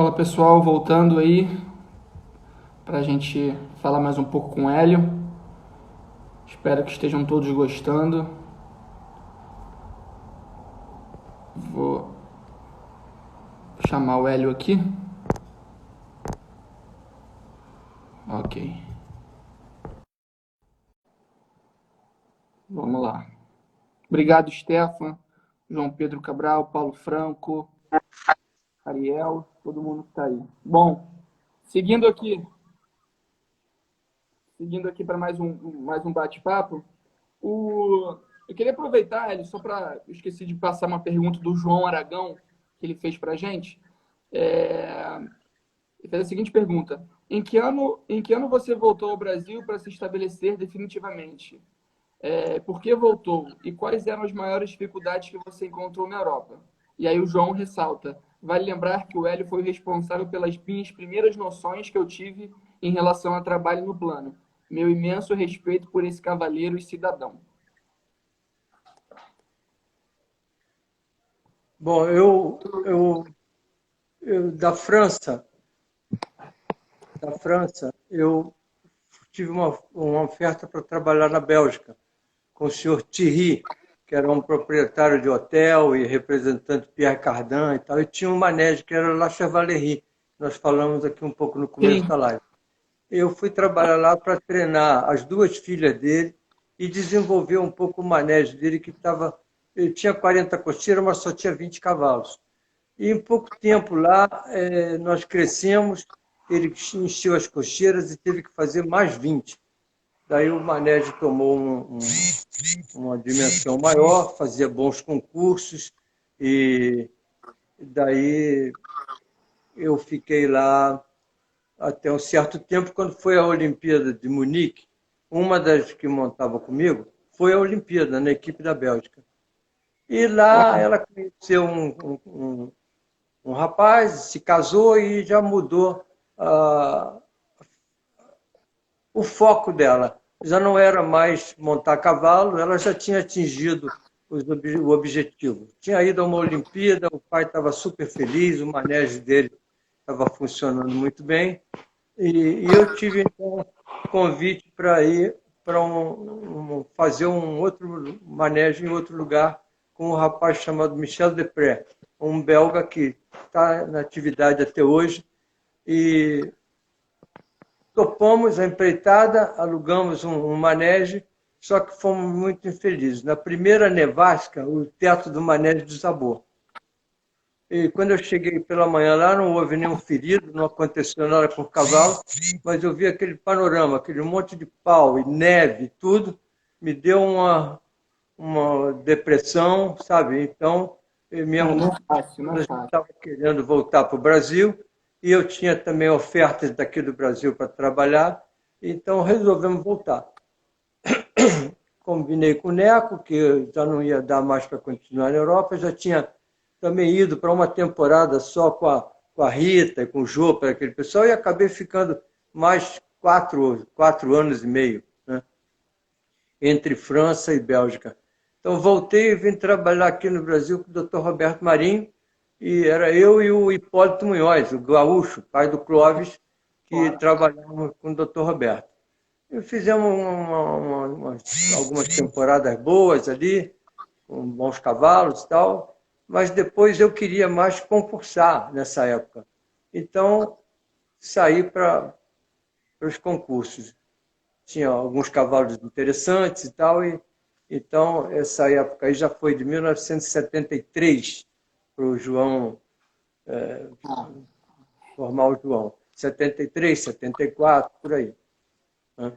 Fala pessoal, voltando aí para a gente falar mais um pouco com o Hélio. Espero que estejam todos gostando. Vou chamar o Hélio aqui. Ok, vamos lá. Obrigado, Stefan, João Pedro Cabral, Paulo Franco, Ariel, todo mundo que está aí. Bom, seguindo aqui, para mais um bate-papo, eu queria aproveitar, Hélio, só para... Esqueci de passar uma pergunta do João Aragão, que ele fez para a gente. É, Ele fez a seguinte pergunta: em que ano você voltou ao Brasil para se estabelecer definitivamente? Por que voltou? E quais eram as maiores dificuldades que você encontrou na Europa? E aí o João ressalta: vale lembrar que o Hélio foi responsável pelas minhas primeiras noções que eu tive em relação a trabalho no plano. Meu imenso respeito por esse cavalheiro e cidadão. Bom, eu da França, eu tive uma oferta para trabalhar na Bélgica com o senhor Thierry, que era um proprietário de hotel e representante de Pierre Cardin e tal, e tinha um manejo que era La Chevalerie. Nós falamos aqui um pouco no começo Sim, da live. Eu fui trabalhar lá para treinar as duas filhas dele e desenvolver um pouco o manejo dele, ele tinha 40 costeiras, mas só tinha 20 cavalos. E em pouco tempo lá, nós crescemos, ele encheu as cocheiras e teve que fazer mais 20. Daí o manejo tomou uma dimensão maior, fazia bons concursos, e daí eu fiquei lá até um certo tempo. Quando foi a Olimpíada de Munique, uma das que montava comigo foi a Olimpíada, na equipe da Bélgica. E lá ela conheceu um rapaz, se casou e já mudou o foco dela. Já não era mais montar cavalo, ela já tinha atingido o objetivo. Tinha ido a uma Olimpíada, o pai estava super feliz, o manejo dele estava funcionando muito bem. E eu tive, então, convite para ir para fazer um outro manejo em outro lugar com um rapaz chamado Michel Depré, um belga que está na atividade até hoje. E topamos a empreitada, alugamos um manejo, só que fomos muito infelizes. Na primeira nevasca, o teto do manejo desabou. E quando eu cheguei pela manhã lá, não houve nenhum ferido, não aconteceu nada com o cavalo, mas eu vi aquele panorama, aquele monte de pau e neve e tudo, me deu uma depressão, sabe? Então, minha não é fácil, não é esposa fácil. estava querendo voltar para o Brasil e eu tinha também ofertas daqui do Brasil para trabalhar, então resolvemos voltar. Combinei com o Neco, que já não ia dar mais para continuar na Europa, já tinha também ido para uma temporada só com a Rita e com o Jô, para aquele pessoal, e acabei ficando mais quatro anos e meio, né, entre França e Bélgica. Então voltei e vim trabalhar aqui no Brasil com o Dr. Roberto Marinho, e era eu e o Hipólito Munhoz, o gaúcho, pai do Clóvis, que Claro. trabalhávamos com o Dr. Roberto. E fizemos algumas temporadas boas ali, com bons cavalos e tal, mas depois eu queria mais concursar nessa época. Então, saí para os concursos. Tinha alguns cavalos interessantes e tal, e então essa época aí já foi de 1973 para o João, formar o João. 73, 74, por aí, né?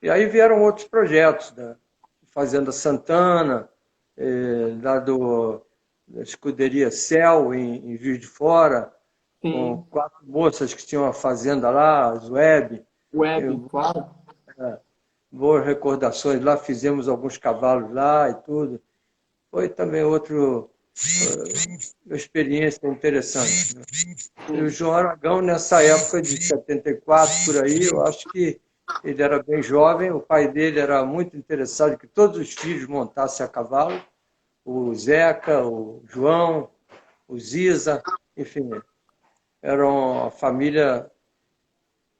E aí vieram outros projetos, da Fazenda Santana, lá da escuderia Céu, em Juiz de Fora, com Sim, 4 moças que tinham uma fazenda lá, as Web. web, Eu, claro. boas recordações lá, fizemos alguns cavalos lá e tudo. Foi também uma experiência interessante, né? E o Sim. João Aragão, nessa época de 74, por aí, eu acho que ele era bem jovem, o pai dele era muito interessado em que todos os filhos montassem a cavalo, o Zeca, o João, o Ziza, enfim. eram a família...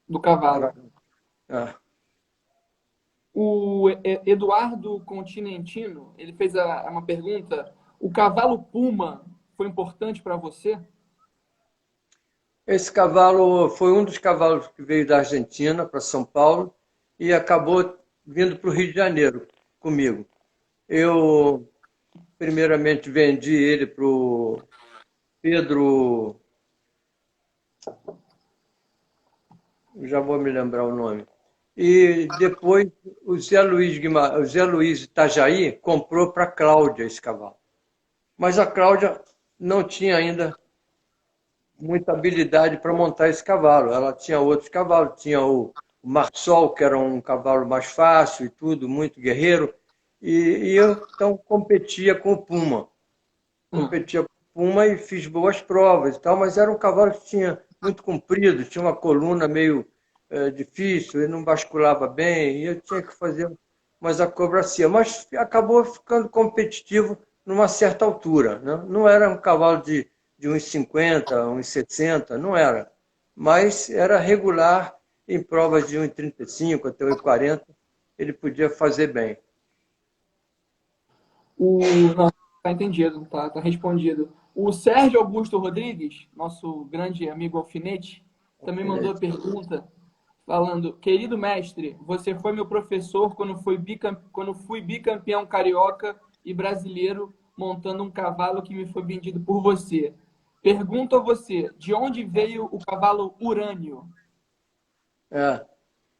Do cavalo. Era, é. O Eduardo Continentino, ele fez uma pergunta. O cavalo Puma foi importante para você? Esse cavalo foi um dos cavalos que veio da Argentina para São Paulo e acabou vindo para o Rio de Janeiro comigo. Eu, primeiramente, vendi ele para o Pedro... Já vou me lembrar o nome. E depois o Zé Luiz Itajaí comprou para a Cláudia esse cavalo. Mas a Cláudia não tinha ainda muita habilidade para montar esse cavalo. Ela tinha outros cavalos, tinha o Marsol, que era um cavalo mais fácil e tudo, muito guerreiro, e eu então competia com o Puma. Competia com o Puma e fiz boas provas e tal, mas era um cavalo que tinha muito comprido, tinha uma coluna meio difícil, ele não basculava bem, e eu tinha que fazer umas acrobacias, mas acabou ficando competitivo numa certa altura, né? Não era um cavalo de 1,50, 1,60, não era. Mas era regular em provas de 1,35 até 1,40, ele podia fazer bem. Não, tá entendido, tá respondido. O Sérgio Augusto Rodrigues, nosso grande amigo alfinete, também mandou a pergunta falando: querido mestre, você foi meu professor quando fui bicampeão carioca e brasileiro montando um cavalo que me foi vendido por você. Pergunto a você, de onde veio o cavalo Urânio?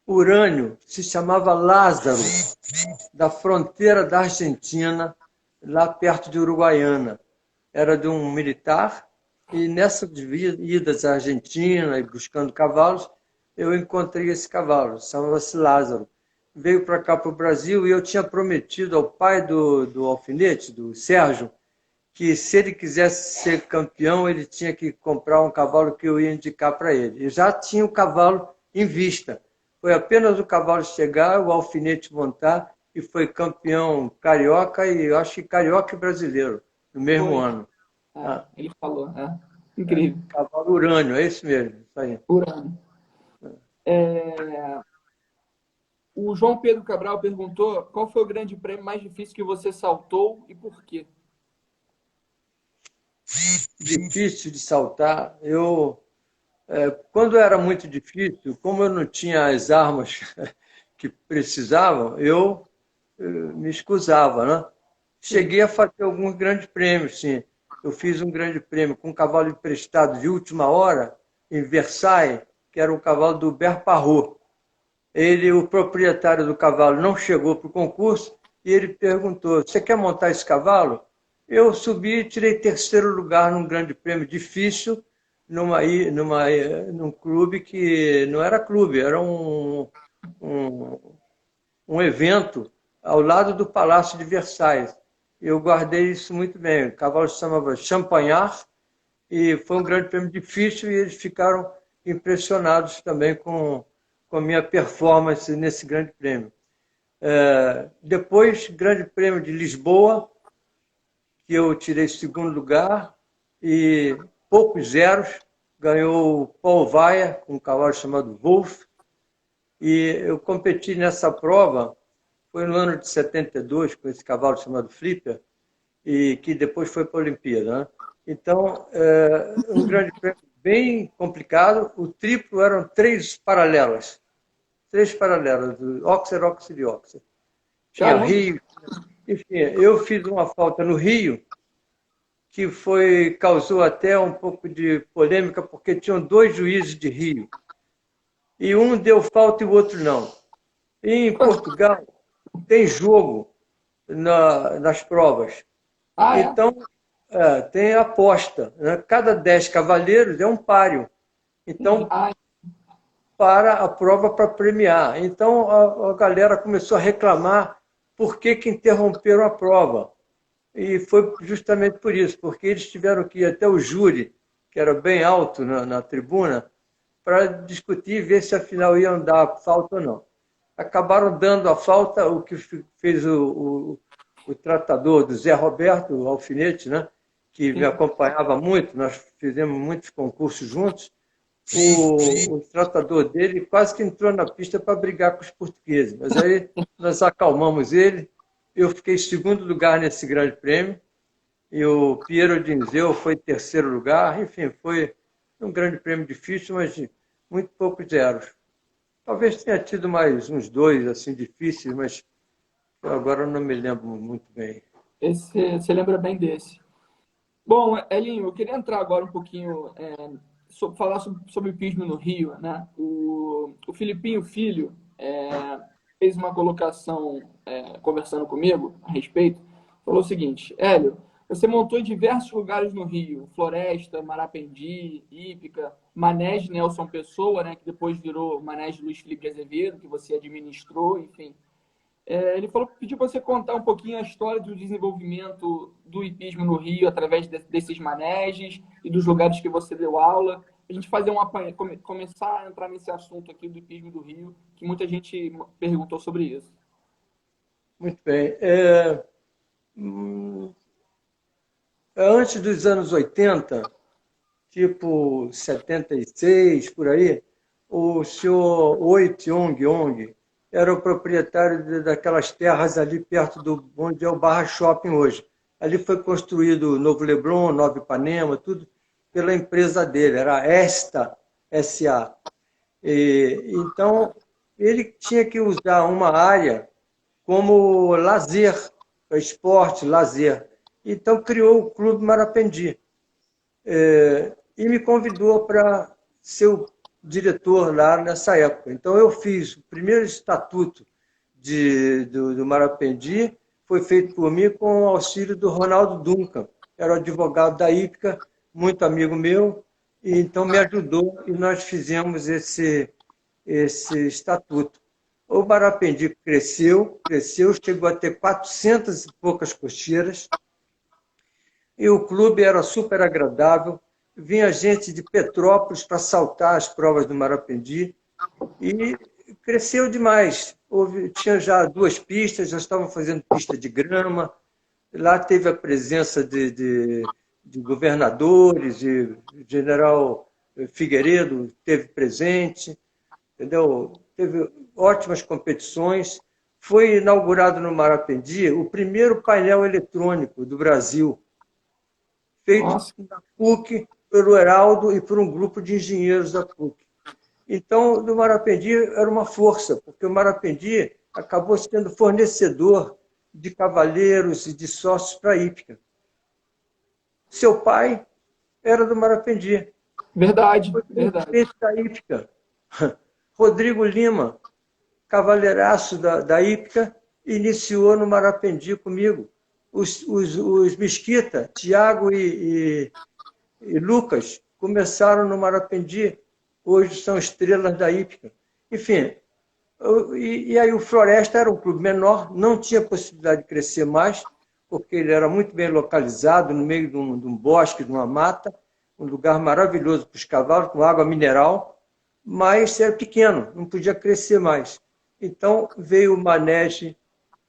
Urânio se chamava Lázaro, da fronteira da Argentina, lá perto de Uruguaiana. Era de um militar, e nessas idas à Argentina e buscando cavalos, eu encontrei esse cavalo, chamava-se Lázaro. Veio para cá, para o Brasil, e eu tinha prometido ao pai do alfinete, do Sérgio, que se ele quisesse ser campeão, ele tinha que comprar um cavalo que eu ia indicar para ele. Eu já tinha o cavalo em vista. Foi apenas o cavalo chegar, o alfinete montar, e foi campeão carioca e eu acho que carioca e brasileiro, no mesmo Foi. ano. Ele falou. Incrível. Cavalo Urânio, é isso mesmo. Isso aí. Urânio. O João Pedro Cabral perguntou qual foi o grande prêmio mais difícil que você saltou e por quê? Difícil de saltar. Quando era muito difícil, como eu não tinha as armas que precisavam, eu me escusava, né? Sim. Cheguei a fazer alguns grandes prêmios, sim. Eu fiz um grande prêmio com um cavalo emprestado de última hora em Versailles, que era o cavalo do Hubert Parrot. Ele, o proprietário do cavalo, não chegou para o concurso e ele perguntou: você quer montar esse cavalo? Eu subi e tirei terceiro lugar num grande prêmio difícil, num clube que não era clube, era um, um evento ao lado do Palácio de Versailles. Eu guardei isso muito bem. O cavalo se chamava Champagnat e foi um grande prêmio difícil e eles ficaram impressionados também com a minha performance nesse grande prêmio. Depois, Grande Prêmio de Lisboa, que eu tirei segundo lugar e poucos zeros, ganhou o Paul Weyer, um cavalo chamado Wolf, e eu competi nessa prova, foi no ano de 72, com esse cavalo chamado Flipper, e que depois foi para a Olimpíada, né? Então, um grande prêmio bem complicado. O triplo eram três paralelas, do Oxer, Oxer e Oxer. Tinha Rio. Enfim, eu fiz uma falta no Rio que causou até um pouco de polêmica, porque tinham dois juízes de Rio. E um deu falta e o outro não. E em Portugal tem jogo nas provas. Então, tem aposta, né? Cada 10 cavaleiros é um páreo. Então, para a prova para premiar. Então, a galera começou a reclamar por que interromperam a prova. E foi justamente por isso, porque eles tiveram que ir até o júri, que era bem alto na tribuna, para discutir e ver se afinal iam dar falta ou não. Acabaram dando a falta, o que fez o tratador do Zé Roberto, o alfinete, né? que me acompanhava muito, nós fizemos muitos concursos juntos, o tratador dele quase que entrou na pista para brigar com os portugueses. Mas aí nós acalmamos ele, eu fiquei em segundo lugar nesse grande prêmio, e o Piero Dinzeu foi em terceiro lugar. Enfim, foi um grande prêmio difícil, mas de muito poucos zeros. Talvez tenha tido mais uns dois assim difíceis, mas agora eu não me lembro muito bem. Você lembra bem desse. Bom, Elinho, eu queria entrar agora um pouquinho, falar sobre o hipismo no Rio, né? O Filipinho Filho fez uma colocação, conversando comigo a respeito, falou o seguinte: Hélio, você montou em diversos lugares no Rio, Floresta, Marapendi, Ípica, Manege Nelson Pessoa, né, que depois virou Manege Luiz Felipe de Azevedo, que você administrou, enfim. Ele pediu para você contar um pouquinho a história do desenvolvimento do hipismo no Rio através desses manejes e dos lugares que você deu aula. A gente fazer começar a entrar nesse assunto aqui do hipismo do Rio, que muita gente perguntou sobre isso. Muito bem. Antes dos anos 80, tipo 76, por aí, o senhor Oi Tiong era o proprietário daquelas terras ali perto do onde é o Barra Shopping hoje. Ali foi construído o Novo Leblon, Nova Ipanema, tudo pela empresa dele, era Esta S.A. Então, ele tinha que usar uma área como lazer, esporte, lazer. Então, criou o Clube Marapendi. E me convidou para ser o diretor lá nessa época. Então, eu fiz o primeiro estatuto do Marapendi, foi feito por mim com o auxílio do Ronaldo Duncan, era o advogado da Ípica, muito amigo meu, e então me ajudou e nós fizemos esse estatuto. O Marapendi cresceu, chegou a ter 400 e poucas cocheiras, e o clube era super agradável. Vinha gente de Petrópolis para saltar as provas do Marapendi e cresceu demais. Tinha já 2 pistas, já estavam fazendo pista de grama. Lá teve a presença de governadores, de general Figueiredo teve presente, entendeu? Teve ótimas competições. Foi inaugurado no Marapendi o primeiro painel eletrônico do Brasil, feito na PUC, pelo Heraldo e por um grupo de engenheiros da PUC. Então, o Marapendi era uma força, porque o Marapendi acabou sendo fornecedor de cavaleiros e de sócios para a Ípica. Seu pai era do Marapendi. Verdade, Foi verdade. da Ípica. Rodrigo Lima, cavaleiraço da Ípica, iniciou no Marapendi comigo. Os Mesquita, Tiago e Lucas, começaram no Marapendi, hoje são estrelas da Ípica. Enfim, e aí o Floresta era um clube menor, não tinha possibilidade de crescer mais, porque ele era muito bem localizado no meio de um bosque, de uma mata, um lugar maravilhoso para os cavalos, com água mineral, mas era pequeno, não podia crescer mais. Então veio o Manege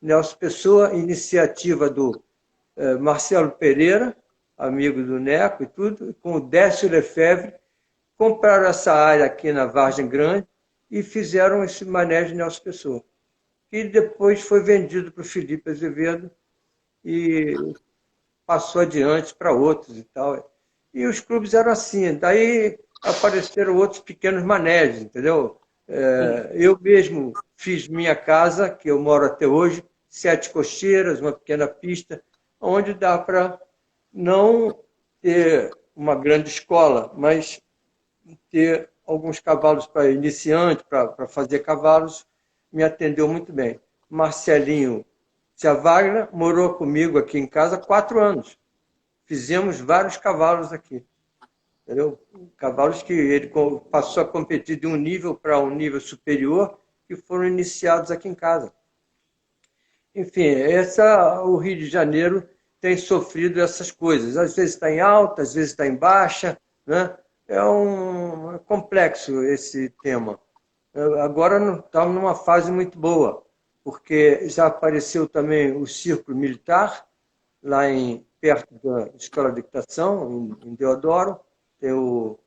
Nelson Pessoa, iniciativa do Marcelo Pereira, amigo do Neco e tudo, com o Décio Lefebvre, compraram essa área aqui na Vargem Grande e fizeram esse Manege Nelson Pessoa, que depois foi vendido para o Felipe Azevedo e passou adiante para outros e tal. E os clubes eram assim. Daí apareceram outros pequenos manejes, entendeu? Eu mesmo fiz minha casa, que eu moro até hoje, 7 cocheiras, uma pequena pista, onde dá para não ter uma grande escola, mas ter alguns cavalos para iniciante, para fazer cavalos, me atendeu muito bem. Marcelinho Tia Wagner morou comigo aqui em casa 4 anos. Fizemos vários cavalos aqui. Entendeu? Cavalos que ele passou a competir de um nível para um nível superior, que foram iniciados aqui em casa. Enfim, o Rio de Janeiro tem sofrido essas coisas. Às vezes está em alta, às vezes está em baixa, né? É complexo esse tema. Agora não está numa fase muito boa, porque já apareceu também o Círculo Militar, lá em perto da Escola de Equitação, em Deodoro, tem o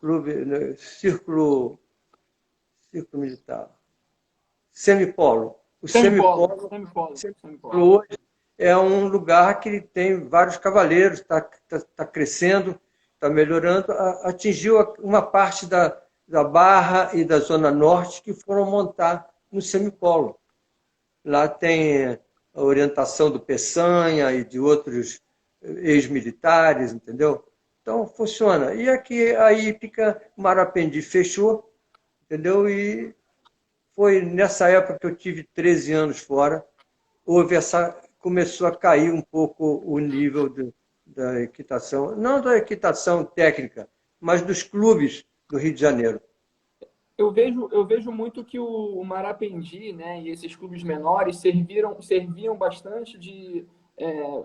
clube, né, Círculo Militar, Semipolo. O Semipolo, Semipolo, semipolo, semipolo. hoje é um lugar que tem vários cavaleiros, está crescendo, está melhorando, atingiu uma parte da Barra e da Zona Norte que foram montar no Semipolo. Lá tem a orientação do Peçanha e de outros ex-militares, entendeu? Então, funciona. E aqui a hípica Marapendi fechou, entendeu? E foi nessa época que eu tive 13 anos fora, começou a cair um pouco o nível da equitação, não da equitação técnica, mas dos clubes do Rio de Janeiro. Eu vejo muito que o Marapendi, né, e esses clubes menores serviam bastante de,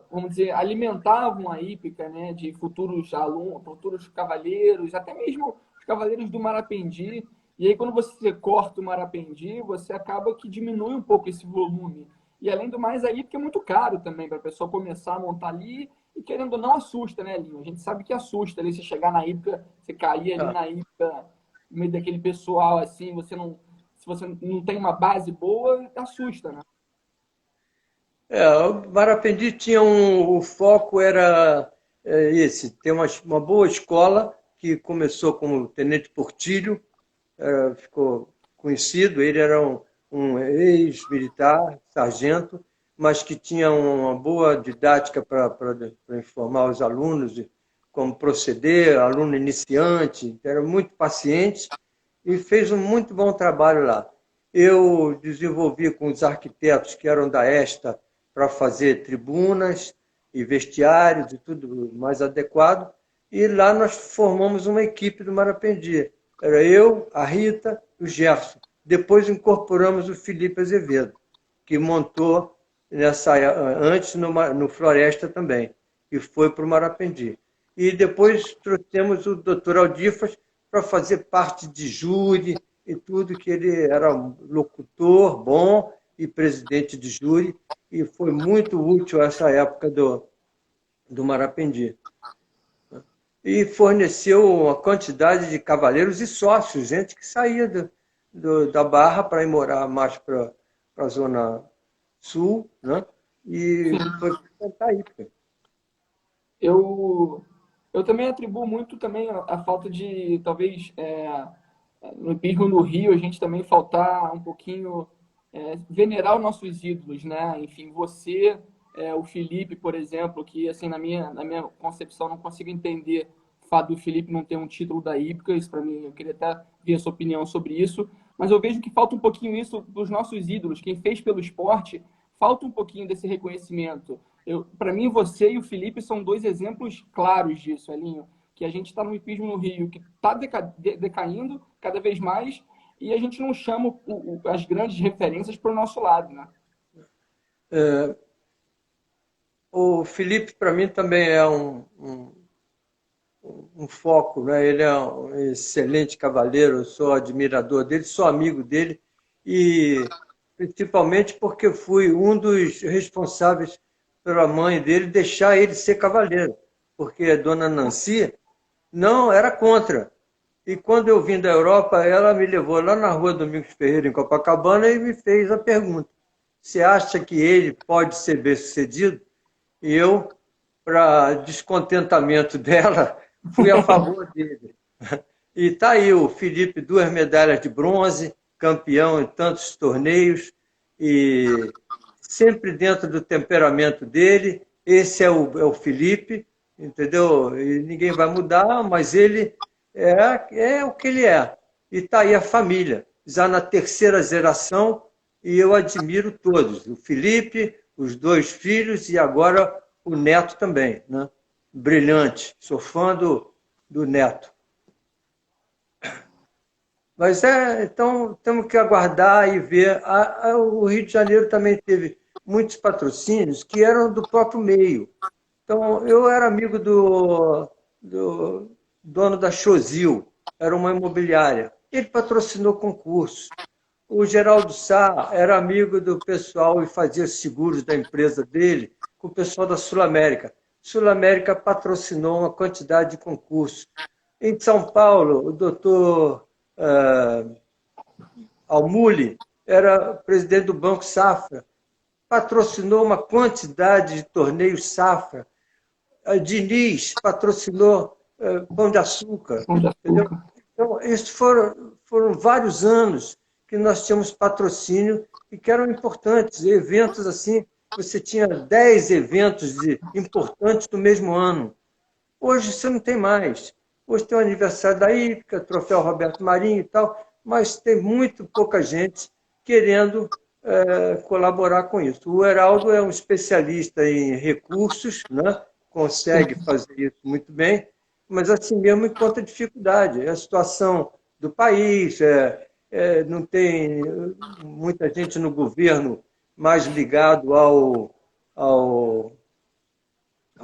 vamos dizer, alimentavam a hípica, né, de futuros alunos, futuros cavaleiros, até mesmo os cavaleiros do Marapendi. E aí, quando você corta o Marapendi, você acaba que diminui um pouco esse volume. E além do mais, a hípica é muito caro também para a pessoa começar a montar ali. E querendo ou não, assusta, né, Linho? A gente sabe que assusta ali, você chegar na hípica, você cair ali na hípica no meio daquele pessoal assim, se você não tem uma base boa, assusta, né? O Marapendi tinha o foco era esse, ter uma boa escola, que começou como Tenente Portilho, ficou conhecido, ele era um ex-militar, sargento, mas que tinha uma boa didática para informar os alunos de como proceder, aluno iniciante, era muito paciente e fez um muito bom trabalho lá. Eu desenvolvi com os arquitetos que eram da ESTA para fazer tribunas e vestiários e tudo mais adequado, e lá nós formamos uma equipe do Marapendi. Era eu, a Rita e o Gerson. Depois incorporamos o Felipe Azevedo, que montou antes no Floresta também, e foi para o Marapendi. E depois trouxemos o doutor Aldifas para fazer parte de júri e tudo, que ele era um locutor bom e presidente de júri, e foi muito útil essa época do Marapendi. E forneceu uma quantidade de cavaleiros e sócios, gente que saía da Barra para ir morar mais para a Zona Sul, né? E foi para a hípica. Eu também atribuo muito também a falta de, talvez, no hipismo no Rio, a gente também faltar um pouquinho venerar os nossos ídolos, né? Enfim, você, o Felipe, por exemplo, que assim na minha concepção não consigo entender o fato do Felipe não ter um título da hípica, isso para mim, eu queria até ver a sua opinião sobre isso, mas eu vejo que falta um pouquinho isso dos nossos ídolos, quem fez pelo esporte, falta um pouquinho desse reconhecimento. Para mim, você e o Felipe são dois exemplos claros disso, Elinho, que a gente está no hipismo no Rio, que está decaindo cada vez mais, e a gente não chama as grandes referências para o nosso lado, né? O Felipe, para mim, também é um foco, né? Ele é um excelente cavaleiro, eu sou admirador dele, sou amigo dele, e principalmente porque fui um dos responsáveis pela mãe dele deixar ele ser cavaleiro, porque a dona Nancy não era contra. E quando eu vim da Europa, ela me levou lá na rua Domingos Ferreira, em Copacabana, e me fez a pergunta: você acha que ele pode ser bem-sucedido? E eu, para descontentamento dela, fui a favor dele. E está aí o Felipe, 2 medalhas de bronze, campeão em tantos torneios, e sempre dentro do temperamento dele. Esse é o Felipe, entendeu? E ninguém vai mudar, mas ele é o que ele é. E está aí a família, já na 3ª geração, e eu admiro todos. O Felipe, os 2 filhos e agora o neto também, né? Brilhante. Sou fã do neto. Mas então temos que aguardar e ver. O Rio de Janeiro também teve muitos patrocínios que eram do próprio meio. Então, eu era amigo do dono da Chozil, era uma imobiliária. Ele patrocinou concursos. O Geraldo Sá era amigo do pessoal e fazia seguros da empresa dele com o pessoal da Sul-América. Sul-América patrocinou uma quantidade de concursos. Em São Paulo, o doutor Almuli era presidente do Banco Safra, patrocinou uma quantidade de torneios Safra. A Diniz patrocinou Pão de Açúcar. Pão de Entendeu? Açúcar. Então, esses foram vários anos que nós tínhamos patrocínio e que eram importantes. Eventos assim, você tinha 10 eventos importantes no mesmo ano. Hoje você não tem mais. Hoje tem o aniversário da Hípica, troféu Roberto Marinho e tal, mas tem muito pouca gente querendo colaborar com isso. O Heraldo é um especialista em recursos, né? Consegue fazer isso muito bem, mas assim mesmo encontra dificuldade. É a situação do país, não tem muita gente no governo mais ligado ao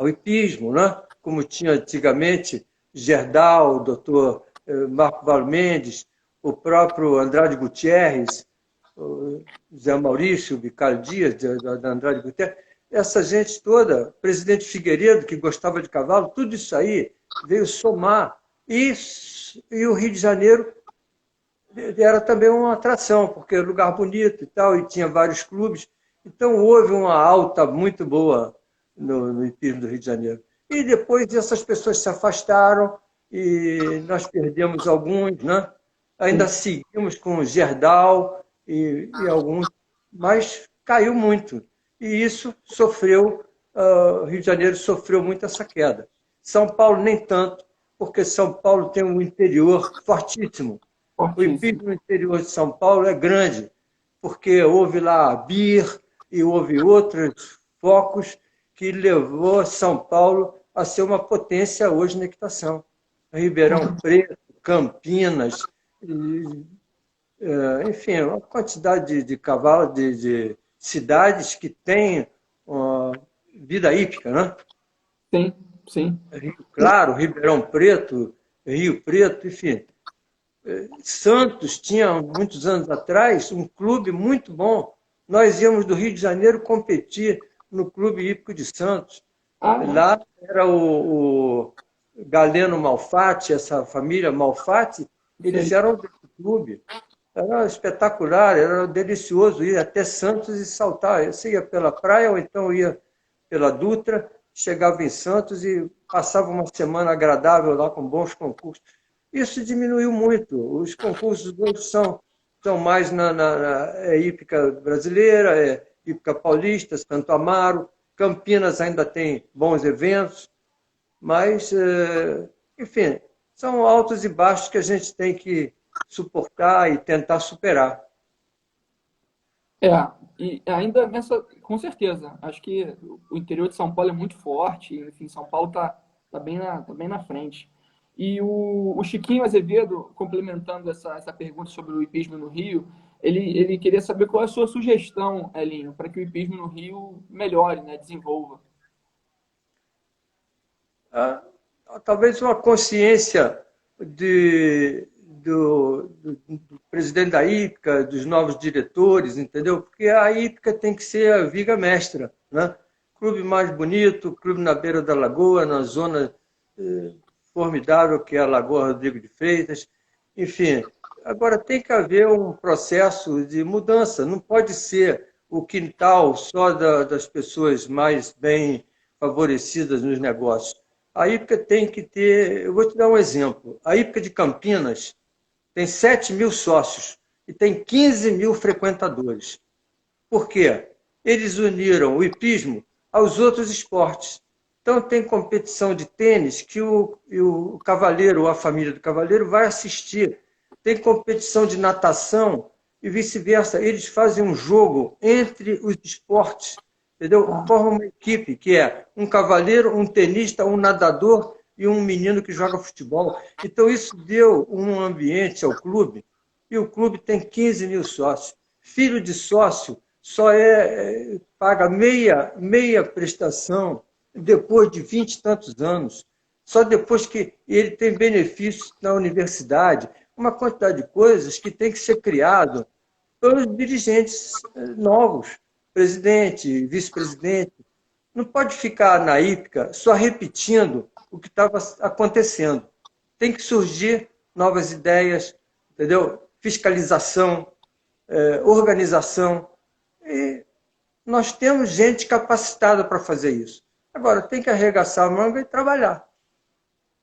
hipismo, né? Como tinha antigamente Gerdau, o doutor Marco Valmendes, o próprio Andrade Gutierrez, o Zé Maurício, o Bicalho Dias, da Andrade Gutierrez, essa gente toda, presidente Figueiredo, que gostava de cavalo, tudo isso aí veio somar. E o Rio de Janeiro era também uma atração, porque é um lugar bonito e tal, e tinha vários clubes. Então houve uma alta muito boa no hipismo do Rio de Janeiro. E depois essas pessoas se afastaram e nós perdemos alguns, né? Ainda seguimos com o Gerdau e alguns, mas caiu muito. E isso sofreu, o Rio de Janeiro sofreu muito essa queda. São Paulo nem tanto, porque São Paulo tem um interior fortíssimo. O hipismo no interior de São Paulo é grande, porque houve lá a BIR e houve outros focos que levou São Paulo a ser uma potência hoje na equitação. Ribeirão Preto, Campinas, enfim, uma quantidade de cavalos, de cidades que têm vida hípica, né? Sim, sim. Rio Claro, Ribeirão Preto, Rio Preto, enfim. Santos tinha, muitos anos atrás, um clube muito bom. Nós íamos do Rio de Janeiro competir no Clube Hípico de Santos. Lá era o Galeno Malfatti, essa família Malfatti, eles eram desse clube. Era espetacular, era delicioso ir até Santos e saltar. Você ia pela praia ou então ia pela Dutra, chegava em Santos e passava uma semana agradável lá com bons concursos. Isso diminuiu muito. Os concursos hoje são mais na hípica brasileira, hípica paulista, Santo Amaro. Campinas ainda tem bons eventos, mas, enfim, são altos e baixos que a gente tem que suportar e tentar superar. E ainda com certeza, acho que o interior de São Paulo é muito forte, enfim, São Paulo tá bem na frente. E o Chiquinho Azevedo, complementando essa pergunta sobre o hipismo no Rio, ele queria saber qual é a sua sugestão, Elinho, para que o hipismo no Rio melhore, né, desenvolva. Talvez uma consciência do presidente da hípica, dos novos diretores, entendeu? Porque a hípica tem que ser a viga mestra, né? Clube mais bonito, clube na beira da lagoa, na zona formidável que é a Lagoa Rodrigo de Freitas, enfim. Agora tem que haver um processo de mudança, não pode ser o quintal só das pessoas mais bem favorecidas nos negócios. A hípica tem que ter, eu vou te dar um exemplo, a hípica de Campinas tem 7 mil sócios e tem 15 mil frequentadores. Por quê? Eles uniram o hipismo aos outros esportes. Então tem competição de tênis que o cavaleiro ou a família do cavaleiro vai assistir. Tem competição de natação e vice-versa. Eles fazem um jogo entre os esportes, entendeu? Formam uma equipe que é um cavaleiro, um tenista, um nadador e um menino que joga futebol. Então isso deu um ambiente ao clube e o clube tem 15 mil sócios. Filho de sócio só paga meia prestação depois de 20 e tantos anos, só depois que ele tem benefícios na universidade, uma quantidade de coisas que tem que ser criado pelos dirigentes novos, presidente, vice-presidente. não pode ficar na hípica só repetindo o que estava acontecendo. Tem que surgir novas ideias, entendeu? Fiscalização, organização. E nós temos gente capacitada para fazer isso. Agora, tem que arregaçar a manga e trabalhar.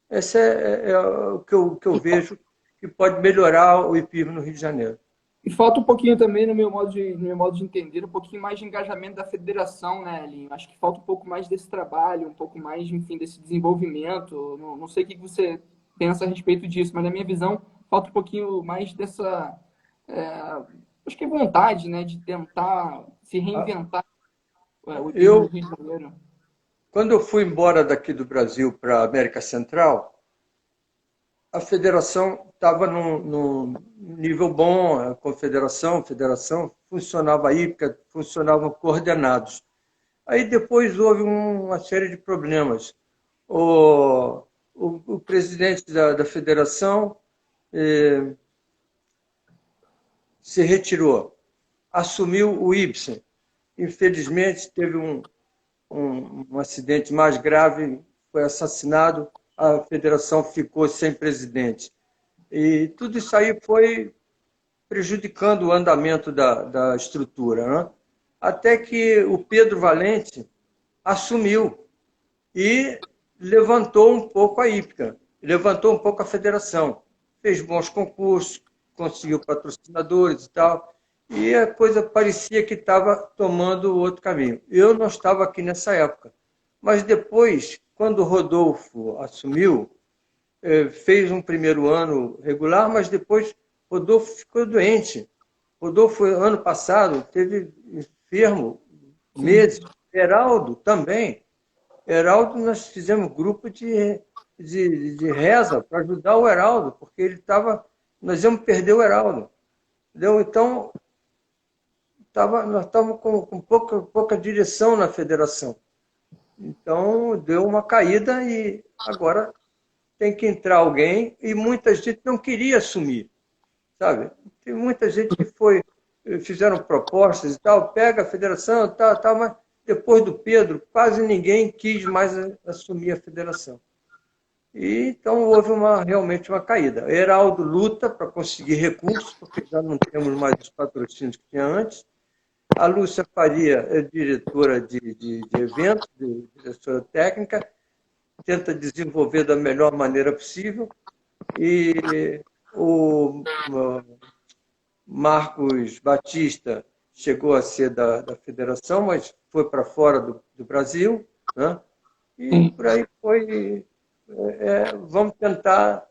Esse é o que eu vejo que pode melhorar o hipismo no Rio de Janeiro. E falta um pouquinho também, no meu modo de entender, um pouquinho mais de engajamento da federação, né, Elinho? Acho que falta um pouco mais desse trabalho, um pouco mais, enfim, desse desenvolvimento. Não sei o que você pensa a respeito disso, mas na minha visão, falta um pouquinho mais dessa, acho que é vontade, né, de tentar se reinventar o hipismo do Rio de Janeiro. Quando eu fui embora daqui do Brasil para a América Central, a federação estava num nível bom, a confederação, a federação, funcionava a hípica, funcionavam coordenados. Aí depois houve uma série de problemas. O presidente da federação se retirou, assumiu o Ibsen. Infelizmente, teve um acidente mais grave, foi assassinado, a federação ficou sem presidente. E tudo isso aí foi prejudicando o andamento da estrutura, né? Até que o Pedro Valente assumiu e levantou um pouco a hípica, levantou um pouco a federação, fez bons concursos, conseguiu patrocinadores e tal, e a coisa parecia que estava tomando outro caminho. Eu não estava aqui nessa época, mas depois, quando o Rodolfo assumiu, fez um primeiro ano regular, mas depois Rodolfo ficou doente. Rodolfo, ano passado, teve enfermo meses. Heraldo também. Heraldo, nós fizemos grupo de reza para ajudar o Heraldo, porque ele estava... Nós íamos perder o Heraldo. Entendeu? Então, nós estávamos com pouca direção na federação. Então, deu uma caída e agora tem que entrar alguém, e muita gente não queria assumir, sabe? Tem muita gente que fizeram propostas e tal, pega a federação, tal, mas depois do Pedro, quase ninguém quis mais assumir a federação. E então houve realmente uma caída. Heraldo luta para conseguir recursos, porque já não temos mais os patrocínios que tinha antes. A Lúcia Faria é diretora de eventos, diretora técnica, tenta desenvolver da melhor maneira possível. E o Marcos Batista chegou a ser da federação, mas foi para fora do Brasil, né? E por aí foi. Vamos tentar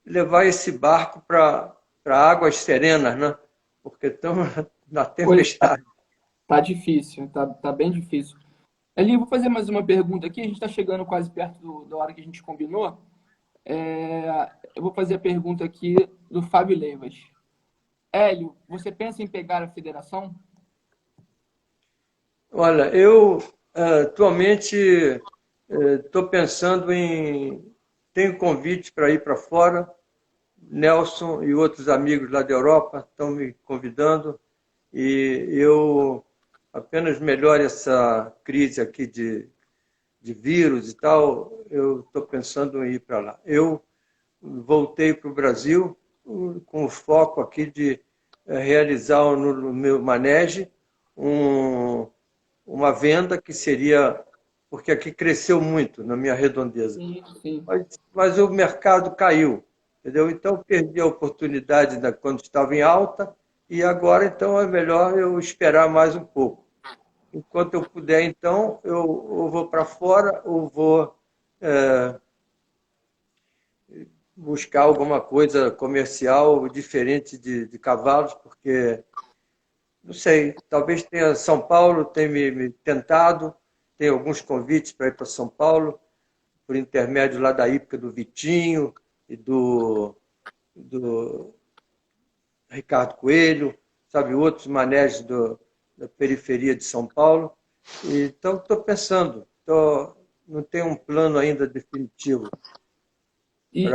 levar esse barco para águas serenas, né? Porque estamos na tempestade. Tá difícil, tá bem difícil. Eli, eu vou fazer mais uma pergunta aqui. A gente está chegando quase perto da hora que a gente combinou. Eu vou fazer a pergunta aqui do Fábio Leivas. Hélio, você pensa em pegar a federação? Olha, eu atualmente estou pensando em... Tenho convite para ir para fora. Nelson e outros amigos lá da Europa estão me convidando. E eu apenas melhore essa crise aqui de vírus e tal, eu estou pensando em ir para lá. Eu voltei para o Brasil com o foco aqui de realizar no meu manege uma venda que seria... Porque aqui cresceu muito na minha redondeza. Sim. Mas o mercado caiu, entendeu? Então, perdi a oportunidade quando estava em alta, e agora, então, é melhor eu esperar mais um pouco. Enquanto eu puder, então, eu vou para fora ou vou buscar alguma coisa comercial diferente de cavalos, porque, não sei, talvez tenha São Paulo, tenha me tentado, tem alguns convites para ir para São Paulo, por intermédio lá da hípica do Vitinho e do Ricardo Coelho, sabe, outros manejos da periferia de São Paulo. Então, estou pensando, não tenho um plano ainda definitivo. E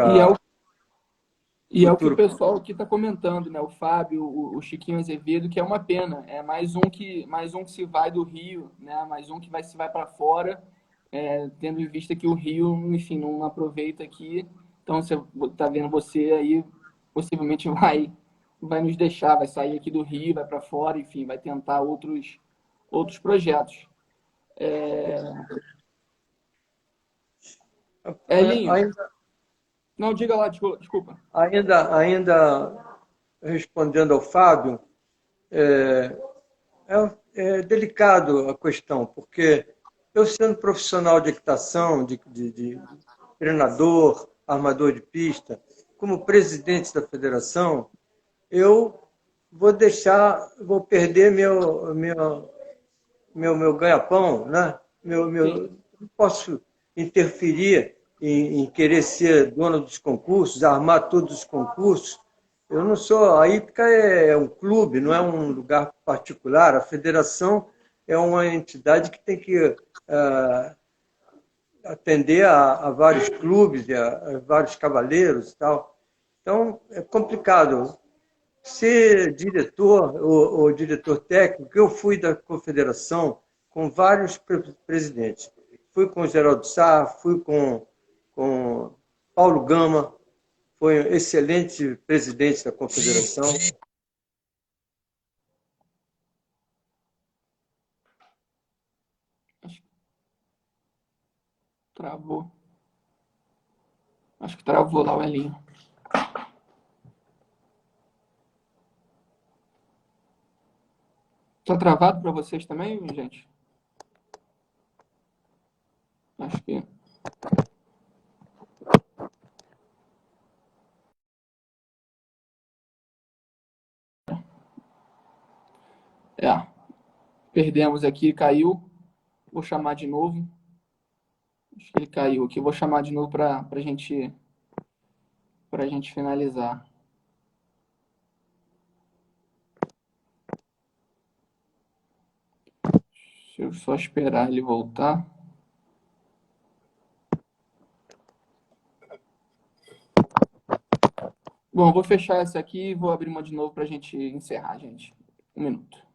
E é o que o pessoal aqui está comentando, né? O Fábio, o Chiquinho Azevedo, que é uma pena. É mais um que se vai do Rio, né? Mais um que se vai para fora, tendo em vista que o Rio, enfim, não aproveita aqui. Então, você está vendo você aí, possivelmente vai nos deixar, vai sair aqui do Rio, vai para fora, enfim, vai tentar outros projetos. Elinho, Ainda, não, diga lá, desculpa. ainda respondendo ao Fábio, é, é delicado a questão, porque eu sendo profissional de equitação, de treinador, armador de pista, como presidente da federação, eu vou perder meu ganha-pão, né? Sim, Não posso interferir em querer ser dono dos concursos, armar todos os concursos. Eu não sou. A Hípica é um clube, não é um lugar particular. A federação é uma entidade que tem que atender a vários clubes, a vários cavaleiros e tal. Então, é complicado. Ser diretor ou diretor técnico, eu fui da confederação com vários presidentes. Fui com o Geraldo Sá, fui com Paulo Gama, foi um excelente presidente da confederação. acho que travou. Acho que travou lá o Elinho. Tá travado para vocês também, gente? Acho que. É. Perdemos aqui, caiu. Vou chamar de novo. Acho que ele caiu aqui. Vou chamar de novo para gente finalizar. Deixa eu só esperar ele voltar. Bom, vou fechar essa aqui e vou abrir uma de novo para a gente encerrar, gente. 1 minuto.